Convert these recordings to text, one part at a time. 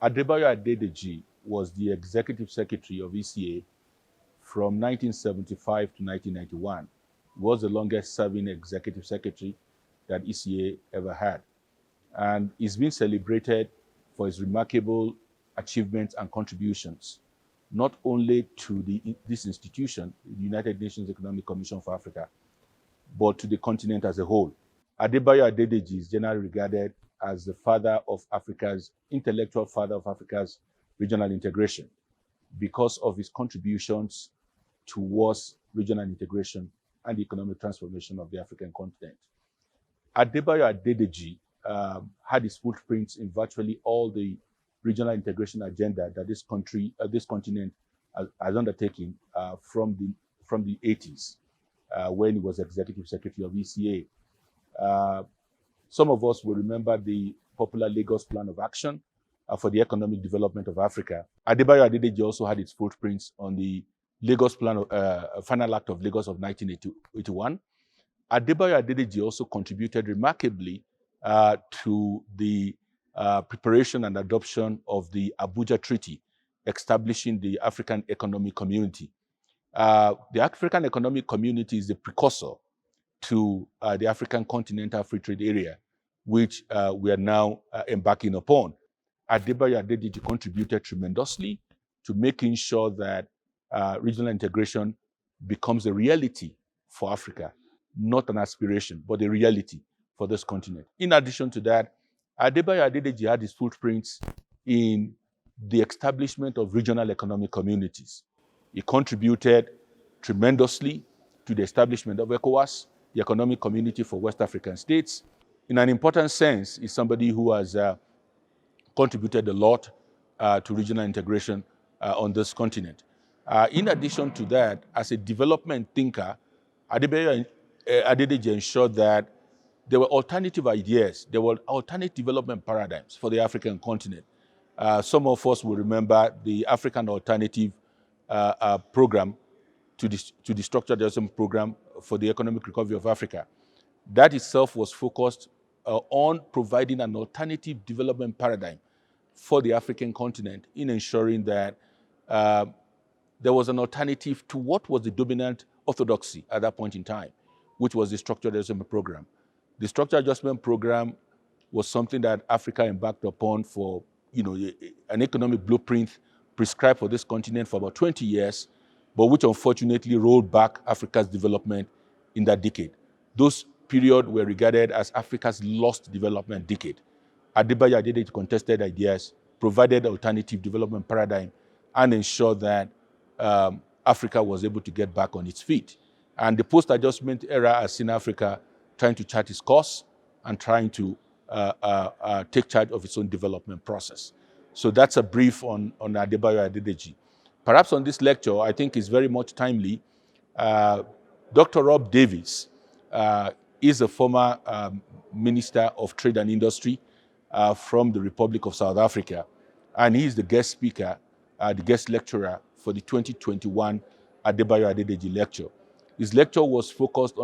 Adebayo Adedeji was the executive secretary of ECA from 1975 to 1991. He was the longest serving executive secretary that ECA ever had. And he's been celebrated for his remarkable achievements and contributions, not only to this institution, the United Nations Economic Commission for Africa, but to the continent as a whole. Adebayo Adedeji is generally regarded as the intellectual father of Africa's regional integration because of his contributions towards regional integration and the economic transformation of the African continent. Adebayo Adedeji had his footprints in virtually all the regional integration agenda that this continent has undertaken from the 80s when he was executive secretary of ECA. Some of us will remember the popular Lagos Plan of Action for the Economic Development of Africa. Adebayo Adedeji also had his footprints on the Lagos Plan, Final Act of Lagos of 1981. Adebayo Adedeji also contributed remarkably to the preparation and adoption of the Abuja Treaty, establishing the African Economic Community. The African Economic Community is the precursor to the African Continental Free Trade Area, which we are now embarking upon. Adebayo Adedeji contributed tremendously to making sure that regional integration becomes a reality for Africa, not an aspiration, but a reality for this continent. In addition to that, Adebayo Adedeji had his footprints in the establishment of regional economic communities. He contributed tremendously to the establishment of ECOWAS, the Economic Community for West African States. In an important sense, he's somebody who has contributed a lot to regional integration on this continent. In addition to that, as a development thinker, Adebayo Adedeji ensured that there were alternative ideas, there were alternate development paradigms for the African continent. Some of us will remember the African Alternative Program to the Structured Development Program for the Economic Recovery of Africa. That itself was focused on providing an alternative development paradigm for the African continent in ensuring that there was an alternative to what was the dominant orthodoxy at that point in time, which was the Structured Adjustment Program. The Structured Adjustment Program was something that Africa embarked upon for, an economic blueprint prescribed for this continent for about 20 years, but which unfortunately rolled back Africa's development in that decade. Those periods were regarded as Africa's lost development decade. Adebayo Adedeji contested ideas, provided alternative development paradigm, and ensured that Africa was able to get back on its feet. And the post-adjustment era has seen Africa trying to chart its course and trying to take charge of its own development process. So that's a brief on Adebayo Adedeji. Perhaps on this lecture, I think is very much timely. Dr. Rob Davies is a former Minister of Trade and Industry from the Republic of South Africa, and he is the guest speaker, the guest lecturer for the 2021 Adebayo Adedeji lecture. His lecture was focused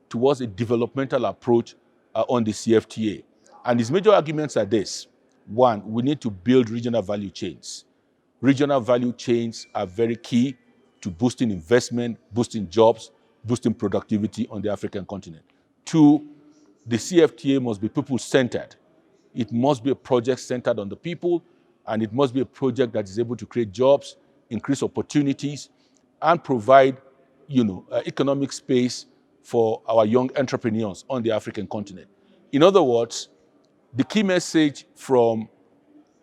towards a developmental approach on the CFTA. And his major arguments are this. One, we need to build regional value chains. Regional value chains are very key to boosting investment, boosting jobs, boosting productivity on the African continent. Two, the CFTA must be people-centered. It must be a project centered on the people, and it must be a project that is able to create jobs, increase opportunities, and provide economic space for our young entrepreneurs on the African continent. In other words, the key message from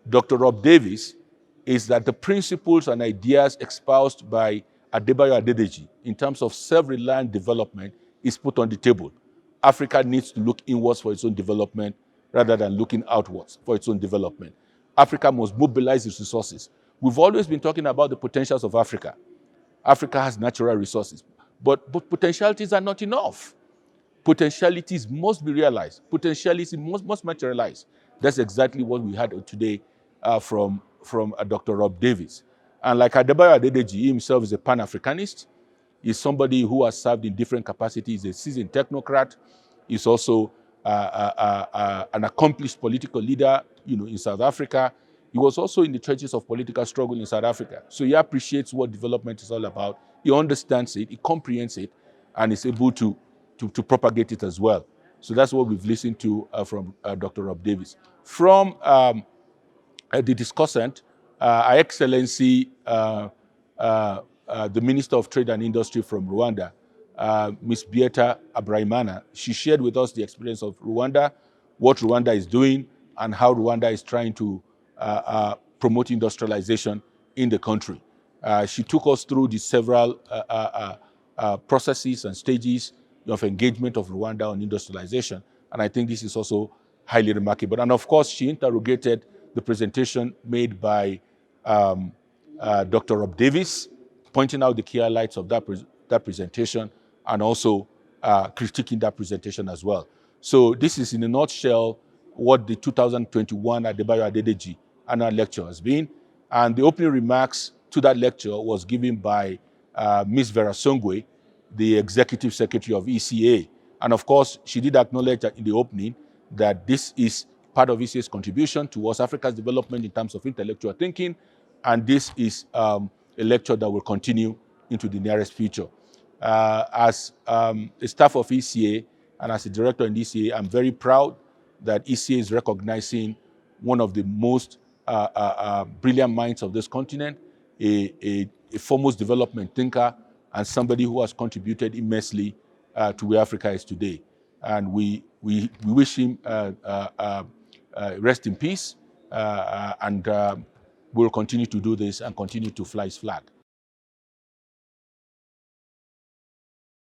Dr. Rob Davies is that the principles and ideas espoused by Adebayo Adedeji in terms of self-reliant development is put on the table. Africa needs to look inwards for its own development rather than looking outwards for its own development. Africa must mobilize its resources. We've always been talking about the potentials of Africa. Africa has natural resources, but potentialities are not enough. Potentialities must be realized. Potentialities must materialize. That's exactly what we had today from Dr. Rob Davies. And like Adebayo Adedeji, he himself is a Pan-Africanist. He's somebody who has served in different capacities. He's a seasoned technocrat. He's also an accomplished political leader, in South Africa. he was also in the trenches of political struggle in South Africa. So he appreciates what development is all about. He understands it, he comprehends it, and is able to propagate it as well. So that's what we've listened to from Dr. Rob Davis. From the discussant, Her Excellency, the Minister of Trade and Industry from Rwanda, Ms. Bieta Abraimana, she shared with us the experience of Rwanda, what Rwanda is doing, and how Rwanda is trying to promote industrialization in the country. She took us through the several processes and stages of engagement of Rwanda on industrialization, and I think this is also highly remarkable. And of course, she interrogated the presentation made by Dr. Rob Davis, pointing out the key highlights of that presentation, and also critiquing that presentation as well. So this is, in a nutshell, what the 2021 Adebayo Adedeji annual lecture has been. And the opening remarks to that lecture was given by Ms. Vera Songwe, the Executive Secretary of ECA. And of course, she did acknowledge that in the opening that this is part of ECA's contribution towards Africa's development in terms of intellectual thinking, and this is a lecture that will continue into the nearest future. As a staff of ECA and as a director in ECA, I'm very proud that ECA is recognizing one of the most brilliant minds of this continent, a foremost development thinker, and somebody who has contributed immensely to where Africa is today. And we wish him rest in peace, and we'll continue to do this and continue to fly his flag.